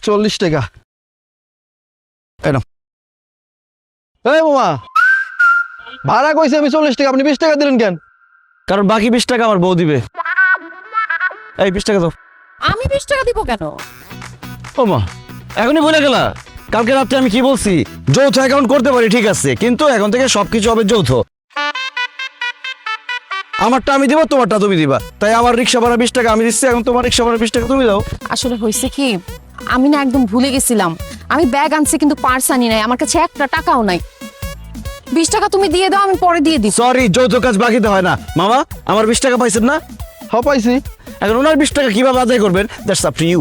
40 টাকা। এই মামা, ভাড়া কইছি আমি 40 টাকা, আপনি 20 টাকা দিলেন কেন? কারণ বাকি 20 টাকা আমার বউ দিবে। এই 20 টাকা দাও। আমি 20 টাকা দিব কেন? ও মা, এখনই বলে গেলা? কালকে রাত্রে আমি কি বলছি? যৌথ অ্যাকাউন্ট করতে পারি, ঠিক আছে, কিন্তু এখন থেকে সবকিছু হবে যৌথ। আমারটা আমি দিব, তোমারটা তুমি দিবা। তাই আমার রিক্সা ভাড়া 20 টাকা আমি দিচ্ছি, এখন তোমার রিক্সা ভাড়া 20 টাকা তুমি দাও। আসলে হয়েছে কি, আমি না একদম ভুলে গেছিলাম। আমি ব্যাগ আনছি কিন্তু পার্স আনি নাই, আমার কাছে একটা টাকাও নাই। 20 টাকা তুমি দিয়ে দাও, আমি পরে দিয়ে দিচ্ছি। সরি, যৌথ কাজ বাকিতে হয় না। মামা, আমার 20 টাকা পাইছেন না? পাইছি। এখন ওনার 20 টাকা কিভাবে আদায় করবেন, that's up to you.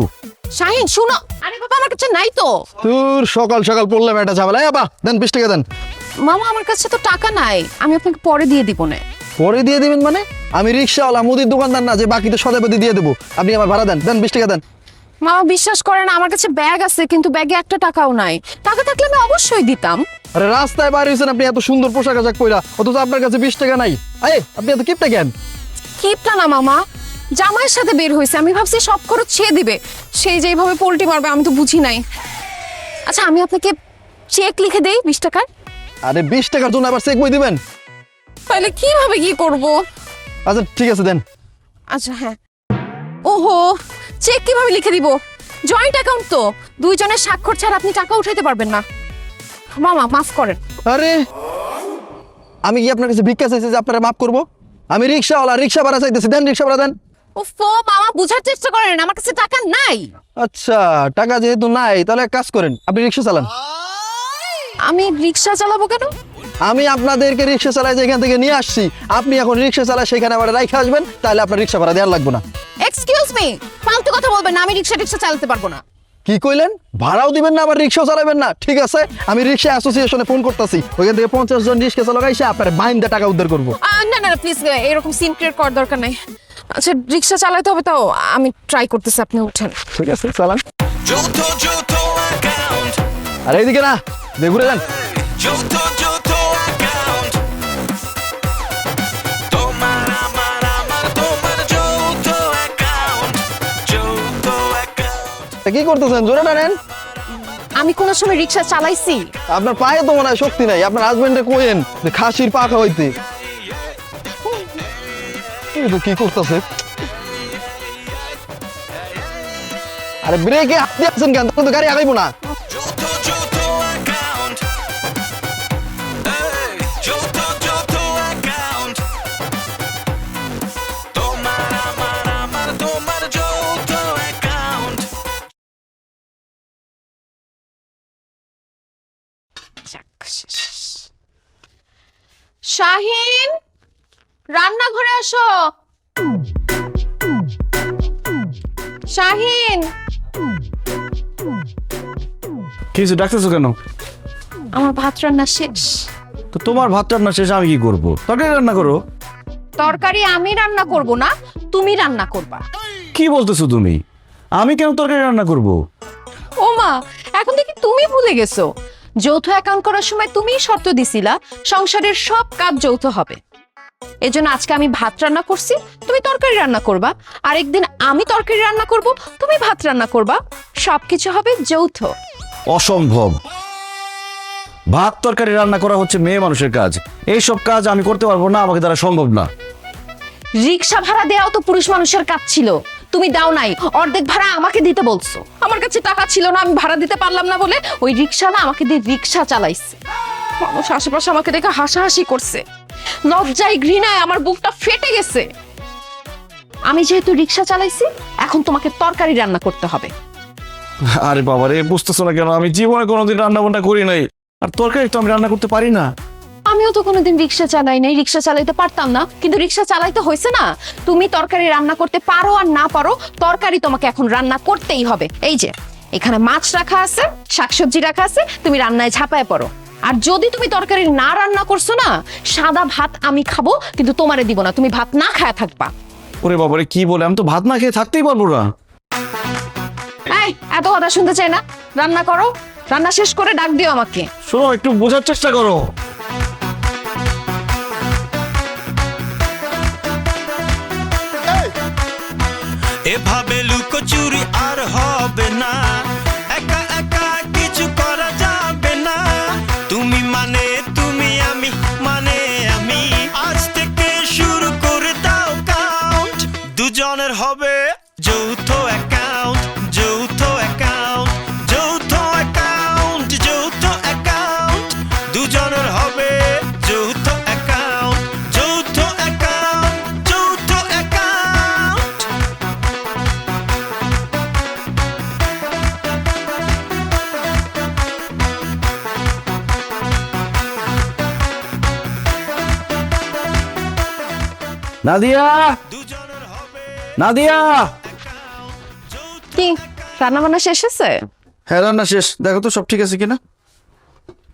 Shahin শুনো, আরে বাবা আমার কাছে নাই তো। তোর সকাল সকাল পড়লাম একটা ঝামেলা। বাবা দেন 20 টাকা দেন। মামা আমার কাছে তো টাকা নাই, আমি আপনাকে পরে দিয়ে দিব না। পরে দিয়ে দিবেন মানে? আমি রিক্সাওয়ালা, মুদির দোকানদার না যে বাকিতে সদাপতি দিয়ে দেবো। আপনি আমার ভাড়া দেন, দেন 20 টাকা দেন। মামা বিশ্বাস করেন, আমার কাছে ব্যাগ আছে কিন্তু ব্যাগে একটা টাকাও নাই। টাকা থাকলে আমি অবশ্যই দিতাম। আরে রাস্তায় বাইরে হয়েছেন আপনি এত সুন্দর পোশাক আশাক পরা, অথচ আপনার কাছে 20 টাকা নাই। আরে আপনি এত কিপটা কেন? কিপটা না মামা, জামাইয়ের সাথে বের হয়েছে, আমি ভাবছি সব খরচ সে দিবে, সেই যেভাবে পোল্টি মারবে আমি তো বুঝি নাই। আচ্ছা আমি আপনাকে চেক লিখে দেই 20 টাকার। আরে 20 টাকার জন্য আবার চেক বই দিবেন? তাহলে কিভাবে কি করব? আচ্ছা ঠিক আছে দেন। আচ্ছা হ্যাঁ। ওহো, চেক কিভাবে লিখে দিব? জয়েন্ট অ্যাকাউন্ট তো, দুইজনের স্বাক্ষর ছাড়া আপনি টাকা উঠাইতে পারবেন না। মামা মাফ করেন। আরে আমি কি আপনার কাছে ভিক্ষা চাইছি যে আপনারা মাফ করবো? আমি রিক্সাওয়ালা, রিক্সা ভাড়া চাইতেছি, দেন রিক্সা ভাড়া দেন। ওফো মামা, বুঝার চেষ্টা করেন, আমার কাছে টাকা নাই। আচ্ছা টাকা যেহেতু নাই, তাহলে এক কাজ করেন, আপনি রিক্সা চালান। আমি রিক্সা চালাবো কেন? আমি আপনাদেরকে রিক্সা চালাই যেখান থেকে নিয়ে আসছি, আপনি এখন রিক্সা চালায় সেখানে আবার রাইখে আসবেন, তাহলে আপনার রিক্সা ভাড়া দেওয়ার লাগবে না। এক্সকিউজ মি, ফালতু কথা বলবেন না, আমি রিক্সা চালাতে পারবো না। কি কইলেন? ভাড়াও দিবেন না আবার রিক্সাও চালাবেন না? ঠিক আছে, আমি রিক্সা অ্যাসোসিয়েশনে ফোন করতেছি, ওইখান থেকে 50 জন রিক্সা চালক আইসা আপনার বাইন্দা টাকা উদ্ধার করবো। না না প্লিজ, এরকম সিন ক্রিয়েট করার দরকার নাই। আচ্ছা রিক্সা চালাতে হবে, তাও আমি ট্রাই করতেছি, আপনি উঠেন। ঠিক আছে চালান। যৌথ অ্যাকাউন্ট, আর এইদিকে না, ঘুরে যান। যৌথ অ্যাকাউন্ট, তোমার আমার তোমার যৌথ অ্যাকাউন্ট, যৌথ অ্যাকাউন্ট। তা কি করতেছেন? জোরে টানেন। আমি কোন সময় রিক্সা চালাইছি? আপনার পায়ে তো মনে হয় শক্তি নাই, আপনার হাজবেন্ডে কোয়েন যে খাসির পাখা হইতে। কি করতেছে? আরে ব্রেকে হাত দিয়েছেন কেন? তখন তো গাড়ি আগাইবো না। যৌথ অ্যাকাউন্ট, যৌথ অ্যাকাউন্ট, তোমার আমার তোমার যৌথ অ্যাকাউন্ট। শাহিন, রান্নাঘরে আসো। শাহিন, কিছু ডাকতেছো কেন? আমার ভাত রান্না শেষ। তো তোমার ভাত রান্না শেষ, আমি কি করবো? তরকারি রান্না করো। তরকারি আমি রান্না করব না, তুমি রান্না করবা। কি বলতেছো তুমি? আমি কেন তরকারি রান্না করব? ও মা, এখন দেখি তুমি ভুলে গেছো। যৌথ অ্যাকাউন্ট করার সময় তুমিই শর্ত দিছিলা সংসারের সব কাজ যৌথ হবে। এজন্য আজকে আমি ভাত রান্না করছি, তুমি তরকারি রান্না করবা। আরেকদিন আমি তরকারি রান্না করব, তুমি ভাত রান্না করবা। সবকিছু হবে যৌথ। অসম্ভব। ভাত তরকারি রান্না করা হচ্ছে মেয়ে মানুষের কাজ। এইসব কাজ আমি করতে পারবো না, আমাকে দ্বারা সম্ভব না। রিক্সা ভাড়া দেওয়াও তো পুরুষ মানুষের কাজ ছিল, তুমি দাও নাই। অর্ধেক ভাড়া আমাকে দিতে বলছো। আমার কাছে টাকা ছিল না, আমি ভাড়া দিতে পারলাম না বলে ওই রিক্সাওয়ালা আমাকে দিয়ে রিক্সা চালাইছে। মানুষ আশেপাশে আমাকে দেখে হাসাহাসি করছে। লজ্জায় ঘৃণায় আমার বুকটা ফেটে গেছে। আমি যেহেতু রিক্সা চালাইছি, এখন তোমাকে তরকারি রান্না করতে হবে। আরে বাবা রে, বুঝতেছো না কেন? আমি জীবনে কোনোদিন রান্না বান্না করি নাই, আর তরকারি তো আমি রান্না করতে পারি না। আমিও তো কোনোদিন রিক্সা চালাই নাই, রিক্সা চালাইতে পারতাম না, কিন্তু রিক্সা চালাইতে হয়েছে না। তুমি তরকারি রান্না করতে পারো আর না পারো, তরকারি তোমাকে এখন রান্না করতেই হবে। এই যে এখানে মাছ রাখা আছে, শাকসবজি রাখা আছে, তুমি রান্নায় ঝাঁপায় পড়ো। আর যদি তুমি তরকারি না রান্না করছো না, সাদা ভাত আমি খাবো, কিন্তু তোমারে দিব না, তুমি ভাত না খায়া থাকবা। ওরে বাবা রে, কি বলে? আমি তো ভাত না খেয়ে থাকতেই পারবো না। এই এত কথা শুনতে চাই না, রান্না করো। রান্না শেষ করে ডাক দিও আমাকে। শোনো, একটু বোঝার চেষ্টা করো। এভাবে লুকোচুরি আর হবে না, নাদিয়া, নাদিয়া। কি রান্না বান্না শেষ হয়েছে? হ্যাঁ, রান্না শেষ। দেখো তো সব ঠিক আছে কিনা।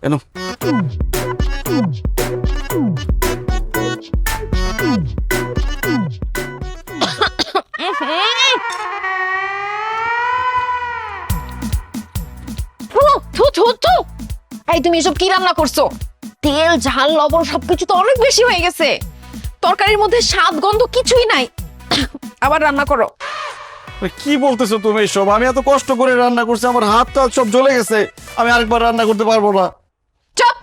কেন? থু, থু, থু, থু। এই তুমি এসব কি রান্না করছো? তেল ঝাল লবণ সবকিছু তো অনেক বেশি হয়ে গেছে। তরকারির মধ্যে স্বাদ গন্ধ কিছুই নাই। আবার রান্না করো। কি বলতেছো তুমি সব? আমি এত কষ্ট করে রান্না করছি, আমার হাত তো সব জ্বলে গেছে। আমি আরেকবার রান্না করতে পারবো না। চুপ!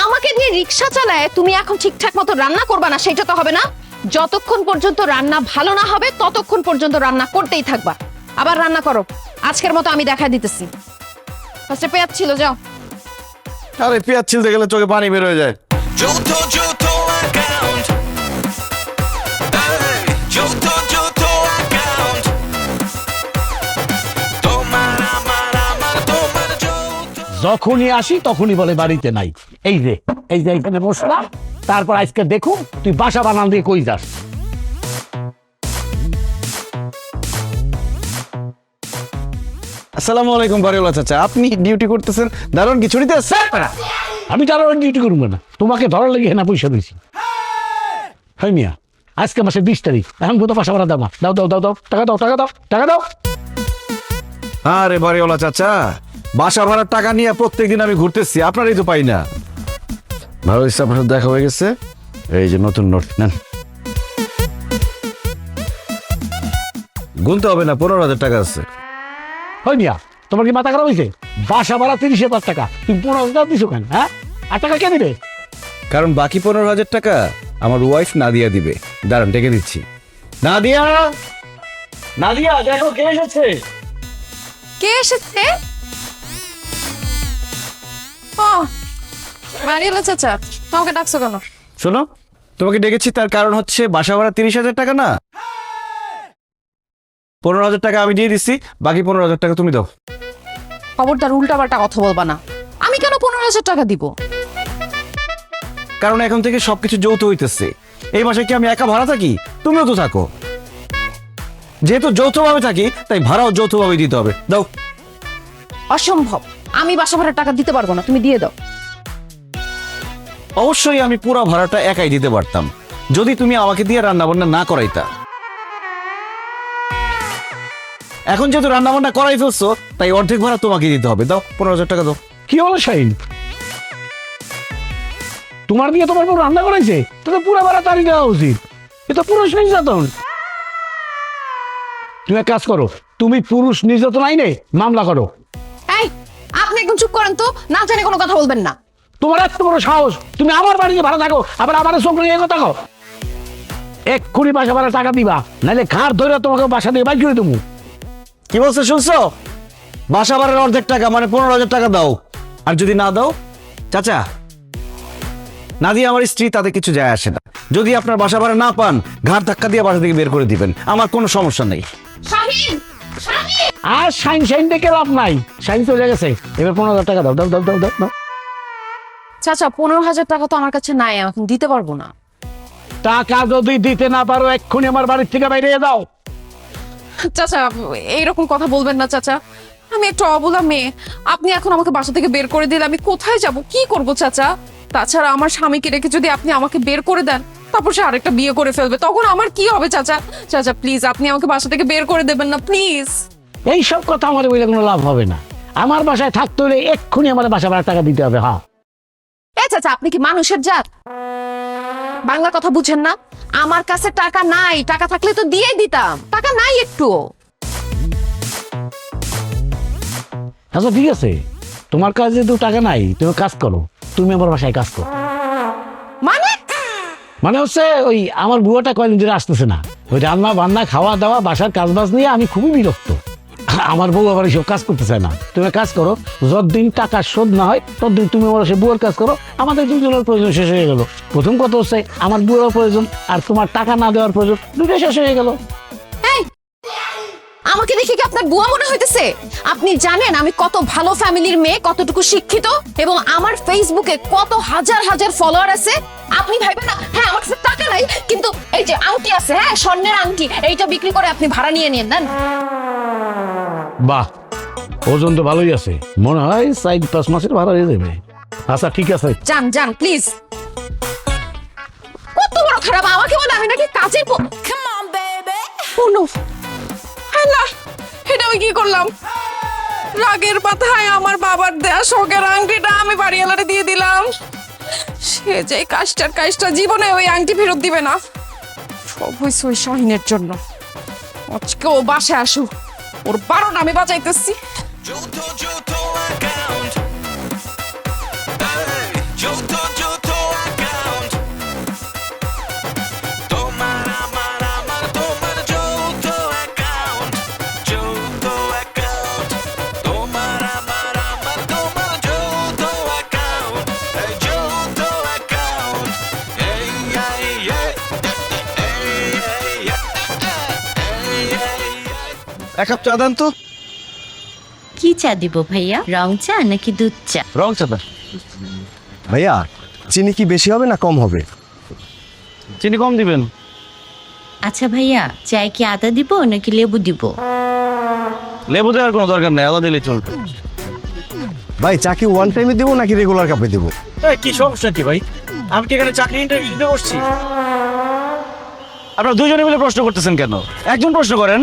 আমাকে দিয়ে রিকশা চালায় তুমি এখন ঠিকঠাক মতো রান্না করবা না, সেটা তো হবে না। যতক্ষণ পর্যন্ত রান্না ভালো না হবে ততক্ষণ পর্যন্ত রান্না করতেই থাকবা। আবার রান্না করো। আজকের মতো আমি দেখাই দিতেছি। ফার্স্টে পেঁয়াজ ছিল, যাও। আরে পেঁয়াজ ছিলতে গেলে চোখে পানি বের হয়ে যায়। Johto Johto account. Hey, Johto Johto account. Tomar amar tomar Johto. যখনই আসি তখনই বলে বাড়িতে নাই। এই যে এখানে বসলাম, তারপর আজকে দেখুন তুই বাসা বানান দিয়ে কই যাস। আসসালামু আলাইকুম বাড়িওয়ালা চাচা, আপনি ডিউটি করতেছেন? দারুণ কি ছুটিতে আছে? আমি তার ডিউটি করবো না, তোমাকে ধরার লেগে হেনা পয়সা দিয়েছি। হয় মিয়া, আজকে মাসের 20 তারিখ, এখন কোথাও বাসা ভাড়া দাও না। দাও দাও দাও দাও, টাকা দাও, টাকা দাও, টাকা দাও। আরে বাড়িওয়ালা চাচা, বাসা ভাড়ার টাকা নিয়ে প্রত্যেকদিন আমি ঘুরতেছি, আপনারই তো পাই না। ভালো হয়েছে, আপনার সাথে দেখা হয়ে গেছে। এই যে নতুন নোট নেন। গুনতে হবে না, 15,000 টাকা আছে। হয় মিয়া, তোমার কি মাথা খারাপ হয়েছে? বাসা ভাড়া 30,000 টাকা, তুমি 15,000 দিছো কেন? হ্যাঁ, আর টাকা কে দিবে? কারণ বাকি 15,000 টাকা আমার ওয়াইফ নাদিয়া দিবে। দাঁড়ান, ডেকে দিচ্ছি। নাদিয়া, নাদিয়া, দেখো কে এসেছে। কে এসেছে? ও মারিয়ালা চাচা, তোমাকে ডাকছো কেন? শোনো, তোমাকে ডেকেছি তার কারণ হচ্ছে বাসা ভাড়া 30,000 টাকা না, 15,000 টাকা আমি দিয়ে দিচ্ছি, বাকি 15,000 টাকা তুমি দাও। খবরদার উল্টাপাল্টা কথা বলবা না। আমি কেন 15,000 টাকা দিব? কারণ এখন থেকে সবকিছু যৌথ হইতেছে। এই মাসে কি আমি একা ভাড়া থাকি? তুমিও তো থাকো। যেহেতু যৌথভাবে থাকি, তাই ভাড়াও যৌথভাবে দিতে হবে। দাও। অসম্ভব, আমি বাসা ভাড়ার টাকা দিতে পারবো না, তুমি দিয়ে দাও। অবশ্যই আমি পুরো ভাড়াটা একাই দিতে পারতাম, যদি তুমি আমাকে দিয়ে রান্না বান্না না করাইতা। এখন যেহেতু রান্না বান্না করাই ফেলছো, তাই অর্ধেক ভাড়া তোমাকে দিতে হবে। দাও, 15,000 টাকা দাও। কি হলো শাহিন, তোমার দিয়ে তোমার বউ রান্না করাইছে? তো পুরো ভাড়া তারই দেওয়া উচিত। এ তো পুরুষ নির্যাতন। তুমি এক কাজ করো, তুমি পুরুষ নির্যাতন আইনে মামলা করো। এই, আপনি একদম চুপ করেন তো, না জানে কোনো কথা বলবেন না। তোমার এত বড় সাহস, তুমি আমার বাড়িতে ভাড়া থাকো, আবার আমার চোখ নিয়ে কথা কও। এক্ষুনি বাসা ভাড়া টাকা দিবা, নাহলে ঘাড় ধরে তোমাকে বাসা দিয়ে বাইর করে দেবো। কি বলছো শুনছো? বাসা ভাড়ার অর্ধেক টাকা মানে 15,000 টাকা দাও। আর যদি না দাও, চাচা, নাদিয়া আমার স্ত্রী, তাতে কিছু যায় আসে না। যদি আপনার বাসা ভাড়া না পান, ঘাড় ধাক্কা দিয়ে বাসা থেকে বের করে দিবেন, আমার কোনো সমস্যা নেই। শাহিন, শাহিন! আর শাইন দেখে লাভ নাই, শাইন চলে গেছে। এবার 15,000 টাকা দাও, দাও দাও দাও দাও দাও। চাচা 15,000 টাকা তো আমার কাছে নাই, এখন দিতে পারবো না। টাকা যদি দিতে না পারো, এক্ষুনি আমার বাড়ির থেকে বাইরে যাও। চাচা এইরকম কথা বলবেন না চাচা, আমি একটা অবলা মেয়ে। আপনি এখন আমাকে বাসা থেকে বের করে দিলে আমি কোথায় যাব, কি করব চাচা? তাছাড়া আমার স্বামীকে রেখে যদি আপনি আমাকে বের করে দেন, তারপর সে আরেকটা বিয়ে করে ফেলবে, তখন আমার কি হবে চাচা? চাচা প্লিজ, আপনি আমাকে বাসা থেকে বের করে দেবেন না প্লিজ। এইসব কথা আমার বলে কোনো লাভ হবে না। আমার বাসায় থাকতে হলে এক্ষুনি আমার বাসা ভাড়া টাকা দিতে হবে। হ্যাঁ, এ চাচা, আপনি কি মানুষের জাত? বাংলা কথা বুঝেন না? আমার কাছে টাকা নাই, টাকা থাকলে তো দিয়েই দিতাম, টাকা নাই একটু। আচ্ছা ঠিক আছে, তোমার কাছে যেহেতু টাকা নাই, তুমি কাজ করো, তুমি আমার বাসায় কাজ করো। মানে হচ্ছে ওই আমার বুয়াটা কয়দিন ধরে আসতেছে না, ওই রান্না বান্না খাওয়া দাওয়া বাসার কাজ বাজ নিয়ে আমি খুবই বিরক্ত। আমার বউ আবার এইসব কাজ করতে চায় না। তুমি কাজ করো, যতদিন টাকা শোধ না হয় ততদিন তুমি আমার সে বুয়ার কাজ করো। আমাদের দুজনের প্রয়োজন শেষ হয়ে গেল। প্রথম কথা হচ্ছে আমার বুয়ার প্রয়োজন, আর তোমার টাকা না দেওয়ার প্রয়োজন, দুটো শেষ হয়ে গেল। এই, আমাকে দেখে কি আপনার বুয়া মনে হইতেছে? আপনি জানেন আমি কত ভালো ফ্যামিলির মেয়ে, কতটুকু শিক্ষিত, এবং আমার ফেসবুকে কত হাজার হাজার ফলোয়ার আছে। আপনি ভাইবেন না, হ্যাঁ আমার কাছে টাকা টাকা নাই, কিন্তু এই যে আংটি আছে, হ্যাঁ স্বর্ণের আংটি, এইটা বিক্রি করে আপনি ভাড়া নিয়ে নিন দেন। বাহ, ওজন তো ভালোই আছে, মনে হয় 4-5 মাসের ভাড়া হয়ে যাবে। আচ্ছা ঠিক আছে। যান যান প্লিজ। কত বড় খারাপ, আমাকে বলে আমি নাকি কাজের হ্যালো, এটা আমি কি করলাম? রাগের মাথায় আমার বাবার দেয়া শখের আংটিটা আমি বাড়িওয়ালারে দিয়ে দিলাম। সে যে কাজটা জীবনে ওই আংটি ফেরত দিবে না। সব হয়েছে ওই শাহিনের জন্য। আজকে ও বাসায় আসুক, ওর 12টা আমি বাজাইতেছি। যৌথ যৌথ অ্যাকাউন্ট, যৌথ যৌথ অ্যাকাউন্ট, তোমার আমার তোমার যৌথ অ্যাকাউন্ট, যৌথ অ্যাকাউন্ট, তোমার আমার তোমার যৌথ অ্যাকাউন্ট, এই যৌথ অ্যাকাউন্ট, এই এক কাপ চা দেন তো। কি চা দিব ভাইয়া, রং চা নাকি দুধ চা? রং চা দেন। ভাইয়া চিনি কি বেশি হবে না কম হবে? চিনি কম দিবেন। আচ্ছা ভাইয়া, চায় কি আদা দিব নাকি লেবু দিব? লেবু দেওয়ার কোনো দরকার নেই, আদা দিলে চলবে। ভাই চা কি ওয়ান টাইমে দেবো নাকি রেগুলার কাপে দেবো? কি সমস্যা কি ভাই? আমি কি এখানে চাকরি ইন্টারভিউ দিতে বসছি? আপনারা দুজনে মিলে প্রশ্ন করতেছেন কেন? একজন প্রশ্ন করেন।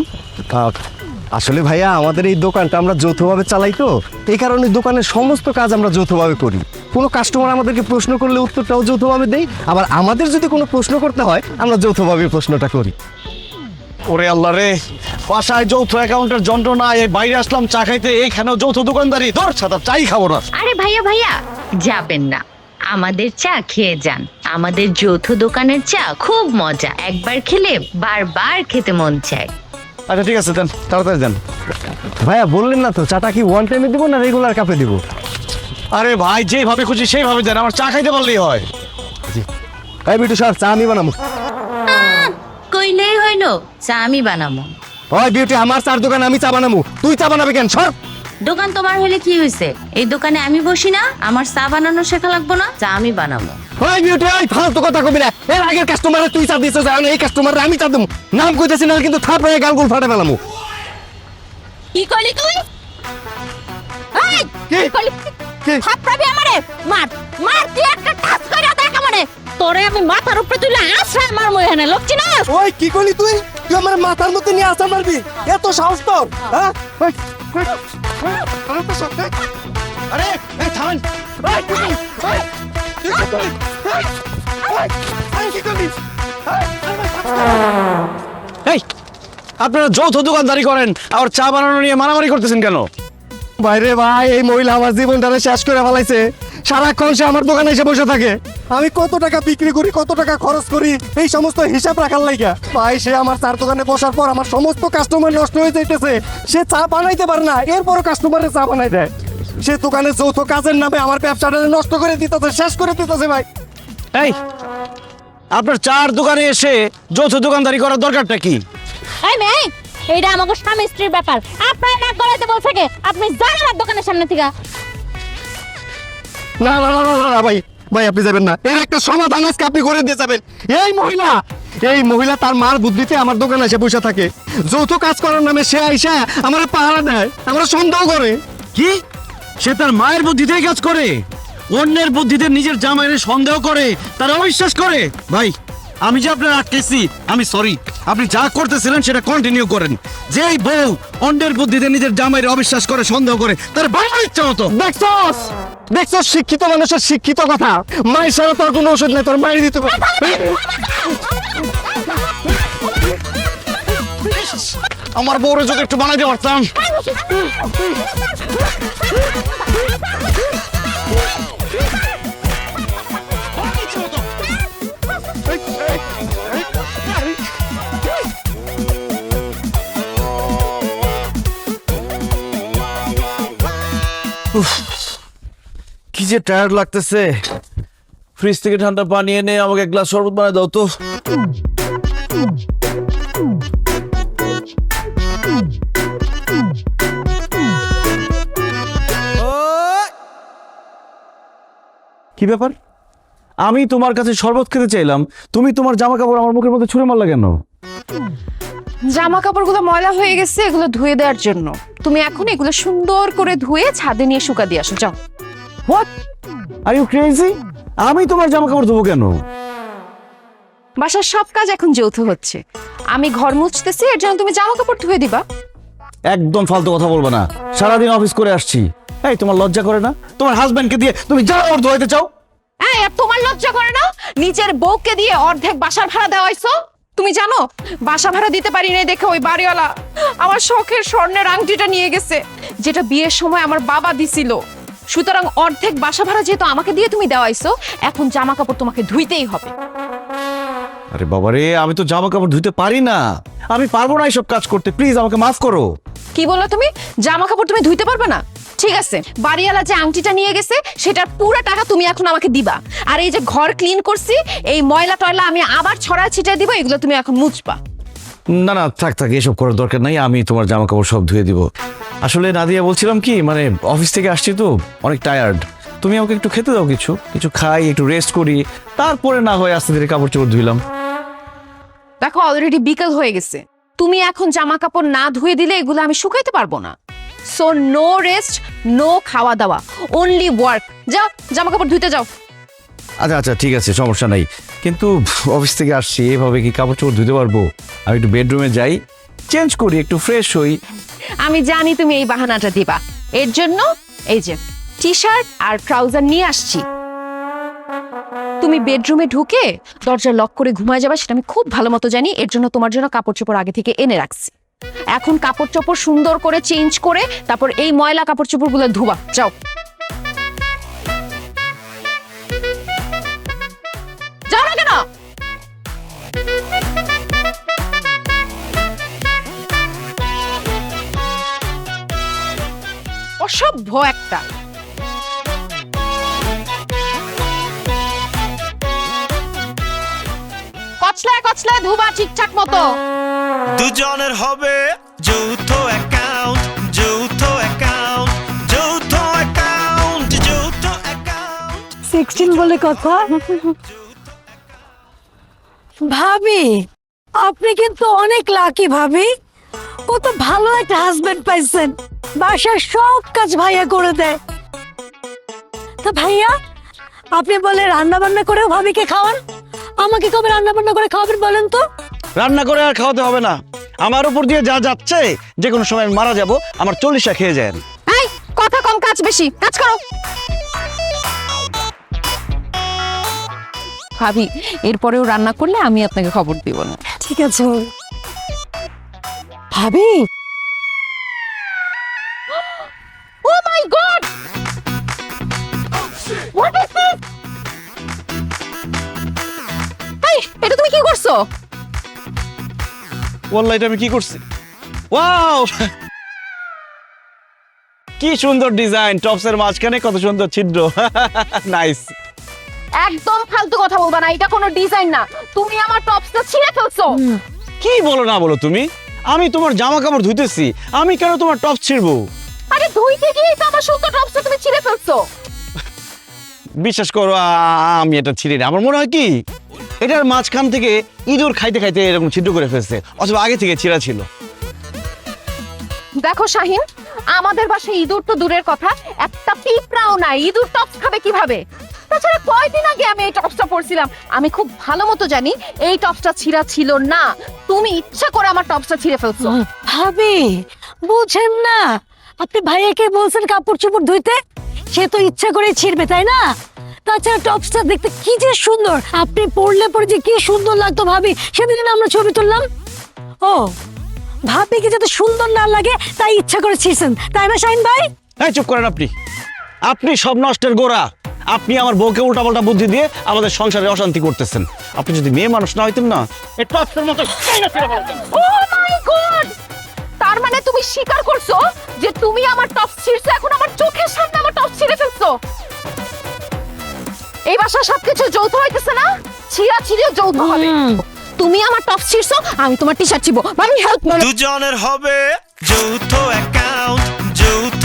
আসলে ভাইয়া আমাদের এই দোকানটা আমরা যৌথভাবে চালাই, তো এই কারণে দোকানের সমস্ত কাজ আমরা যৌথভাবে করি। কোনো কাস্টমার আমাদেরকে প্রশ্ন করলে উত্তরটাও যৌথভাবে দেই, আবার আমাদের যদি কোনো প্রশ্ন করতে হয় আমরা যৌথভাবে প্রশ্নটা করি। ওরে আল্লাহ রে, বাসায় যৌথ অ্যাকাউন্টের যন্ত্রণা, এই বাইরে আসলাম চা খাইতে, এইখানেও যৌথ দোকানদারি। ধর ছাতা, চাই খাবো না। আরে ভাইয়া ভাইয়া, যাবেন না, আমাদের চা খেয়ে যান। আমাদের যৌথ দোকানের চা খুব মজা, একবার খেলে বারবার খেতে মন চায়। আচ্ছা ঠিক আছে, দেন তাড়াতাড়ি দেন। ভাইয়া বললেন না তো চাটা কি ওয়ান টাইমে দেবো না রেগুলার কাপে দেবো? আরে ভাই, যেভাবে খুশি সেইভাবে দেন, আমার চা খাইতে পারলেই হয়। এই বিটু স্যার চা আমি বানাবো। কইলেই হইলো, চা আমি বানাবো। ওই বিউটি, আমার চার দোকানে আমি চা বানাবো, তুই চা বানাবে কেন? সর। দোকান তোমার হলে কি হয়েছে? এই দোকানে আমি বসি না? আমার চা বানানো শেখা লাগবো না? চা আমি বানাবো। ওই বিউটি, ওই ফালতু কথা কবি না। এর আগের কাস্টমারে তুই চা দিছিস, আর এই কাস্টমারে আমি চা দেবো। নাম কইতেছি না কিন্তু থাপড়ে গালগুল ফাটে ফেলামু। কি কইলি তুই? এই কি? কইলি কি? থাপড়াবি আমারে? মার মার, তুই একটা টাচ কইরা দেখ আমারে। তোরে আমি মাথার উপরে তুইলা আছড়ায় মারমু এখানে, লক্ষ্মী না? ওই কি করলি তুই? তুই আমার মাথার মধ্যে নিয়ে আসা মারবি? এত সাহস তোর? হ্যাঁ? ওই, ওই, ওই, আমার তো সব দেখ। আরে এই থামেন। ওই, কি করলি? ওই, কি করলি? ওই, ওই, ওই, কি করলি? ওই, এই, আপনারা যৌথ দোকানদারি করেন, আবার চা বানানো নিয়ে মারামারি করতেছেন কেন? বাইরে ভাই, এই মহিলা আমার জীবনটা শেষ করে ফেলাইছে। সারাক্ষণ সে আমার দোকানে এসে বসে থাকে। আমি কত টাকা বিক্রি করি, কত টাকা খরচ করি, এই সমস্ত হিসাব রাখার লাইগা ভাই সে আমার চার দোকানে বসার পর আমার সমস্ত কাস্টমার নষ্ট হয়ে যাইতেছে। সে চা বানাইতে পারে না, এরপরও কাস্টমারে চা বানাই দেয়। সে দোকানে যৌথ কাজের নামে আমার ব্যবসাটা নষ্ট করে দিতেছে, শেষ করে দিতেছে ভাই। এই, আপনার চার দোকানে এসে যৌথ দোকানদারি করার দরকারটা কি? এই মেয়ে, এইটা আমাকে স্বামী স্ত্রীর ব্যাপার, আপনার নাক গলাতে বলছে কে? আপনি যান আমার দোকানের সামনে থেকে। না না না না না ভাই, ভাই আপনি যাবেন না। এর একটা সমাধান আজকে আপনি করে দিয়ে যাবেন। এই মহিলা তার মার বুদ্ধিতে আমার দোকানে এসে বসে থাকে। যৌথ কাজ করার নামে সে আইসা আমার পাহারা দেয়, আমরা সন্দেহ করে। কি? সে তার মায়ের বুদ্ধিতে কাজ করে, অন্যের বুদ্ধিতে নিজের জামাইয়ের সন্দেহ করে, তারা অবিশ্বাস করে। ভাই, আমি যে আপনার আটকেছি, আমি সরি। আপনি যা করতেছিলেন সেটা কন্টিনিউ করেন। যেই বউ অন্যের বুদ্ধিতে নিজের জামাইয়ের অবিশ্বাস করে, সন্দেহ করে, তার বাবার ইচ্ছা মতো। দেখছস দেখছস শিক্ষিত মানুষের শিক্ষিত কথা। মায়ের সারা তোর কোনো ওষুধ নেই, তোর মায়ের দিতে পারে। আমার বউরে যদি একটু বানাই দিয়ে পারতাম। কি যে টায়ার্ড লাগতেছে। ফ্রিজ থেকে ঠান্ডা পানি এনে আমাকে এক গ্লাস শরবত বানিয়ে দাও তো। কি ব্যাপার, আমি তোমার কাছে শরবত খেতে চাইলাম, তুমি তোমার জামা কাপড় আমার মুখের মধ্যে ছুঁড়ে মারলা কেন? জামা কাপড়গুলো ময়লা হয়ে গেছে, এগুলো ধুয়ে দেওয়ার জন্য। তুমি এখন এগুলো সুন্দর করে ধুয়ে ছাদে নিয়ে শুকা দিয়ে আসো, যাও। What, are you crazy? আমি তোমার জামা কাপড় ধোবো কেন? বাসার সব কাজ এখন যৌথ হচ্ছে, আমি ঘর মুছতেছি, এর জন্য তুমি জামা কাপড় ধুয়ে দিবা। একদম ফালতু কথা বলবো না, সারাদিন অফিস করে আসছি। এই তোমার লজ্জা করে না? তোমার হাজবেন্ডকে দিয়ে তুমি জামা কাপড় ধোয়াইতে চাও? এই, আর তোমার লজ্জা করে না? নিজের বউকে দিয়ে অর্ধেক বাসার ভাড়া দেওয়াইছো। তুমি জানো বাসা ভাড়া দিতে পারি নাই দেখে ওই বাড়িওয়ালা আমার শখের স্বর্ণের আংটিটা নিয়ে গেছে, যেটা বিয়ের সময় আমার বাবা দিছিল। সুতরাং অর্ধেক বাসা ভাড়া যেহেতু আমাকে দিয়ে তুমি দেওয়াইছো, এখন জামা কাপড় তোমাকে ধুইতেই হবে। আরে বাবারে, আমি তো জামা কাপড় ধুইতে পারি না, আমি পারবো না এইসব কাজ করতে, প্লিজ আমাকে মাফ করো। কি বললো তুমি? জামা কাপড় তুমি ধুইতে পারবে না? ঠিক আছে, বাড়িওয়ালা যে আংটিটা নিয়ে গেছে সেটার পুরো টাকা তুমি এখন আমাকে দিবা। আর এই যে ঘর ক্লিন করছি, এই ময়লা টয়লা আমি আবার ছড়ায় ছিটিয়ে দিব, এগুলো তুমি এখন মুছবা। না না, থাক থাক, এসব করার দরকার নাই, আমি তোমার জামা কাপড় সব ধুয়ে দিব। আসলে নাদিয়া বলছিলাম কি, মানে অফিস থেকে আসছি তো অনেক টায়ার্ড, তুমি আমাকে একটু খেতে দাও, কিছু কিছু খাই, একটু রেস্ট করি, তারপরে না হয় আস্তে ধীরে কাপড় চোপড় ধুইলাম। দেখো অলরেডি বিকেল হয়ে গেছে, তুমি এখন জামা কাপড় না ধুয়ে দিলে এগুলো আমি শুকাইতে পারবো না। সো নো রেস্ট, নো খাওয়া দাওয়া, অনলি ওয়ার্ক। যাও জামা কাপড় ধুইতে যাও। আচ্ছা আচ্ছা, ঠিক আছে, সমস্যা নাই, কিন্তু অফিস থেকে আসছি, এভাবে কি কাপড় চোপড় ধুতে পারবো? আমি একটু বেডরুমে যাই, চেঞ্জ করি, একটু ফ্রেশ হই। আমি জানি তুমি এই বাহানাটা দিবা, এর জন্য এই যে টি শার্ট আর ট্রাউজার নিয়ে আসছি। তুমি বেডরুমে ঢুকে দরজা লক করে ঘুমায় যাবে, সেটা আমি খুব ভালো মতো জানি, এর জন্য তোমার জন্য কাপড় চোপড় আগে থেকে এনে রাখছি। এখন কাপড় চোপড় সুন্দর করে চেঞ্জ করে তারপর এই ময়লা কাপড় চোপড় গুলো ধুবা, যাও। যাও না কেন? অসভ্য একটা। কচলায় কচলায় ধুবা ঠিকঠাক মতো। দুজনের হবে যৌথ অ্যাকাউন্ট, যৌথ অ্যাকাউন্ট, যৌথ অ্যাকাউন্ট, যৌথ অ্যাকাউন্ট। 16 বলে কথা। ভাবি, আপনি কিন্তু অনেক লাকি ভাবি, কত ভালো একটা হাজবেন্ড পাইছেন, বাসার সব কাজ ভাইয়া করে দেয়। তো ভাইয়া, আপনি বলে রান্না বান্না করেও ভাবিকে খাওয়ান, আমাকে কবে রান্না বান্না করে খাওয়াবেন বলেন তো? রান্না করে আর খাওয়াতে হবে না, আমার উপর দিয়ে যা যাচ্ছে, যে কোনো সময় আমি মারা যাব, আমার 40টা খেয়ে যায়। এই কথা কম কাজ বেশি, কাজ করো। ভাবি, এরপরেও রান্না করলে আমি আপনাকে খবর দিব না। ঠিক আছে ভাবি। ও মাই গড, হোয়াট ইজ দিস? এই, এটা তুমি কি করছো? ওয়াল্লাহ, এটা আমি কি করছি? ওয়াও, কি সুন্দর ডিজাইন, টপসের মাঝখানে কত সুন্দর ছিদ্র, নাইস। একদম ফালতু কথা বলবা না, এটা কোনো ডিজাইন না, তুমি আমার টপসটা ছিঁড়ে ফেলছো। কি বলো না বলো তুমি? আমি তোমার জামা কাপড় ধুইতেছি, আমি কেন তোমার টপ ছিঁড়বো? আরে ধুইতে গিয়ে তো আমার সুন্দর টপসটা তুমি ছিঁড়ে ফেলছো। বিশ্বাস করো, আমি এটা ছিঁড়ি না, আমার মনে হয় কি এটার মাঝখান থেকে ইঁদুর খাইতে খাইতে এরকম ছিদ্র করে ফেলছে, অথবা আগে থেকে ছিঁড়া ছিল। দেখো শাহিন, আমাদের বাসায় ইঁদুর তো দূরের কথা, একটা পিঁপড়াও নাই, ইঁদুর টপস খাবে কিভাবে? তাছাড়া কয়দিন আগে আমি এই টপসটা পরছিলাম, আমি খুব ভালো মতো জানি এই টপসটা ছিঁড়া ছিল না, তুমি ইচ্ছা করে আমার টপসটা ছিঁড়ে ফেলছো। ভাবি, বুঝেন না, আপনি ভাইয়াকে বলছেন কাপড় চোপড় ধুইতে, সে তো ইচ্ছা করে ছিঁড়বে, তাই না? তাছাড়া টপসটা দেখতে কি যে সুন্দর, আপনি পরলে পরে যে কি সুন্দর লাগতো ভাবি, সেদিন আমরা ছবি তুললাম। ও, ভাবিকে যাতে সুন্দর না লাগে তাই ইচ্ছা করে ছিঁড়ছেন, তাই না শাহিন ভাই? হ্যাঁ, চুপ করেন আপনি, আপনি সব নষ্টের গোড়া। আপনি আমার বউকে উল্টাপাল্টা বুদ্ধি দিয়ে আমাদের সংসারে অশান্তি করতেছেন। আপনি যদি মেয়ে মানুষ না হইতেন না, এই টপসের মতো ও মাই গড, তার মানে তুমি স্বীকার করছো যে তুমি আমার টপস ছিঁড়ছো, এখন আমার চোখের সামনে আমার টপস ছিঁড়ে ফেলছো। এই বাসা সবকিছু যৌথ হইতেছে না, ছিঁড়া ছিঁড়িও যৌথ হবে। তুমি আমার টপস ছিঁড়ছো, আমি তোমার টি শার্ট ছিঁড়বো। ভাবি হেল্প। দুজনের হবে যৌথ অ্যাকাউন্ট, যৌথ